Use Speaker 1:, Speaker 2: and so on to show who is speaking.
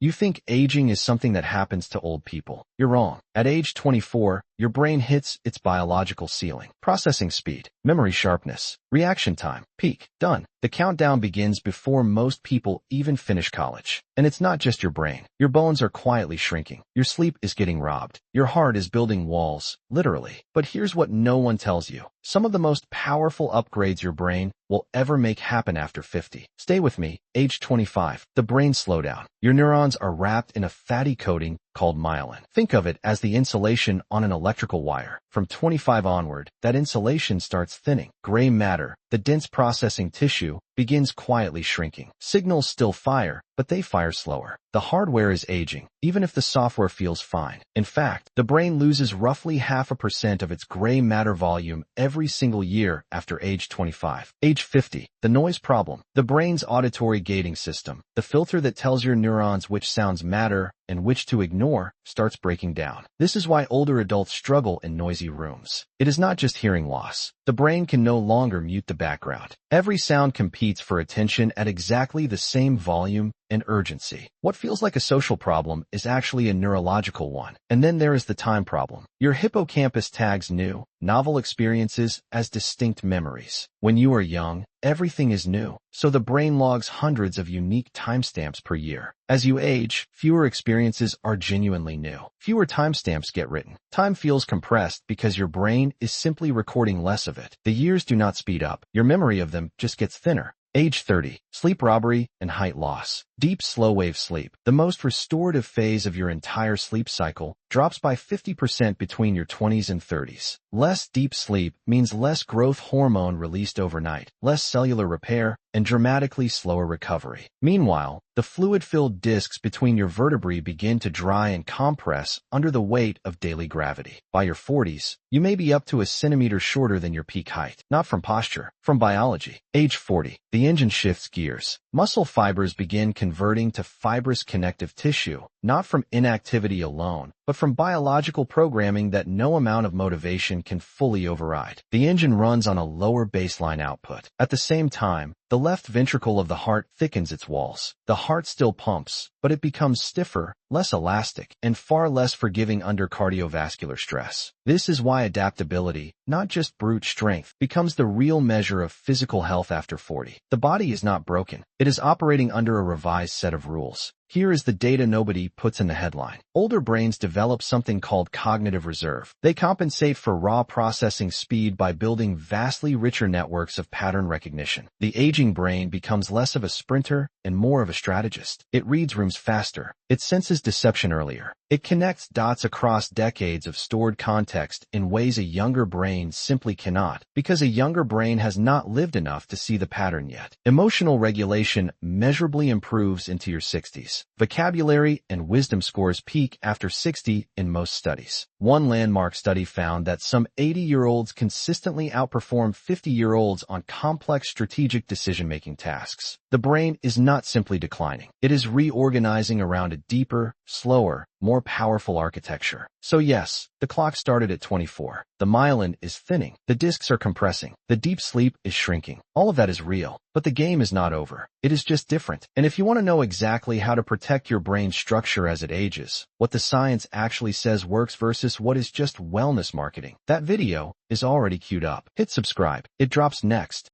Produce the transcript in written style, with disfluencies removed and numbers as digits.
Speaker 1: You think aging is something that happens to old people. You're wrong. At age 24, your brain hits its biological ceiling. Processing speed, memory sharpness, reaction time, peak, done. The countdown begins before most people even finish college. And it's not just your brain. Your bones are quietly shrinking. Your sleep is getting robbed. Your heart is building walls, literally. But here's what no one tells you. Some of the most powerful upgrades your brain will ever make happen after 50. Stay with me. Age 25. The brain slowdown. Your neurons are wrapped in a fatty coating called myelin. Think of it as the insulation on an electrical wire. From 25 onward, that insulation starts thinning. Gray matter, the dense processing tissue, begins quietly shrinking. Signals still fire, but they fire slower. The hardware is aging, even if the software feels fine. In fact, the brain loses roughly 0.5% of its gray matter volume every single year after age 25. Age 50. The noise problem. The brain's auditory gating system, the filter that tells your neurons which sounds matter and which to ignore, starts breaking down. This is why older adults struggle in noisy rooms. It is not just hearing loss. The brain can no longer mute the background. Every sound competes for attention at exactly the same volume and urgency. What feels like a social problem is actually a neurological one. And then there is the time problem. Your hippocampus tags new, novel experiences as distinct memories. When you are young, everything is new, so the brain logs hundreds of unique timestamps per year. As you age, fewer experiences are genuinely new. Fewer timestamps get written. Time feels compressed because your brain is simply recording less of it. The years do not speed up. Your memory of them just gets thinner. Age 30. Sleep robbery and height loss. Deep slow-wave sleep, the most restorative phase of your entire sleep cycle, drops by 50% between your 20s and 30s. Less deep sleep means less growth hormone released overnight, less cellular repair, and dramatically slower recovery. Meanwhile, the fluid-filled discs between your vertebrae begin to dry and compress under the weight of daily gravity. By your 40s, you may be up to a centimeter shorter than your peak height, not from posture, from biology. Age 40. The engine shifts gears. Muscle fibers begin converting to fibrous connective tissue, not from inactivity alone, but from biological programming that no amount of motivation can fully override. The engine runs on a lower baseline output. At the same time, the left ventricle of the heart thickens its walls. The heart still pumps, but it becomes stiffer, less elastic, and far less forgiving under cardiovascular stress. This is why adaptability, not just brute strength, becomes the real measure of physical health after 40. The body is not broken. It is operating under a revised set of rules. Here is the data nobody puts in the headline. Older brains develop something called cognitive reserve. They compensate for raw processing speed by building vastly richer networks of pattern recognition. The aging brain becomes less of a sprinter and more of a strategist. It reads rooms faster. It senses deception earlier. It connects dots across decades of stored context in ways a younger brain simply cannot, because a younger brain has not lived enough to see the pattern yet. Emotional regulation measurably improves into your 60s. Vocabulary and wisdom scores peak after 60 in most studies. One landmark study found that some 80-year-olds consistently outperform 50-year-olds on complex strategic decision-making tasks. The brain is not simply declining. It is reorganizing around a deeper, slower, more powerful architecture. So yes, the clock started at 24. The myelin is thinning. The discs are compressing. The deep sleep is shrinking. All of that is real. But the game is not over. It is just different. And if you want to know exactly how to protect your brain structure as it ages, what the science actually says works versus what is just wellness marketing, that video is already queued up. Hit subscribe. It drops next.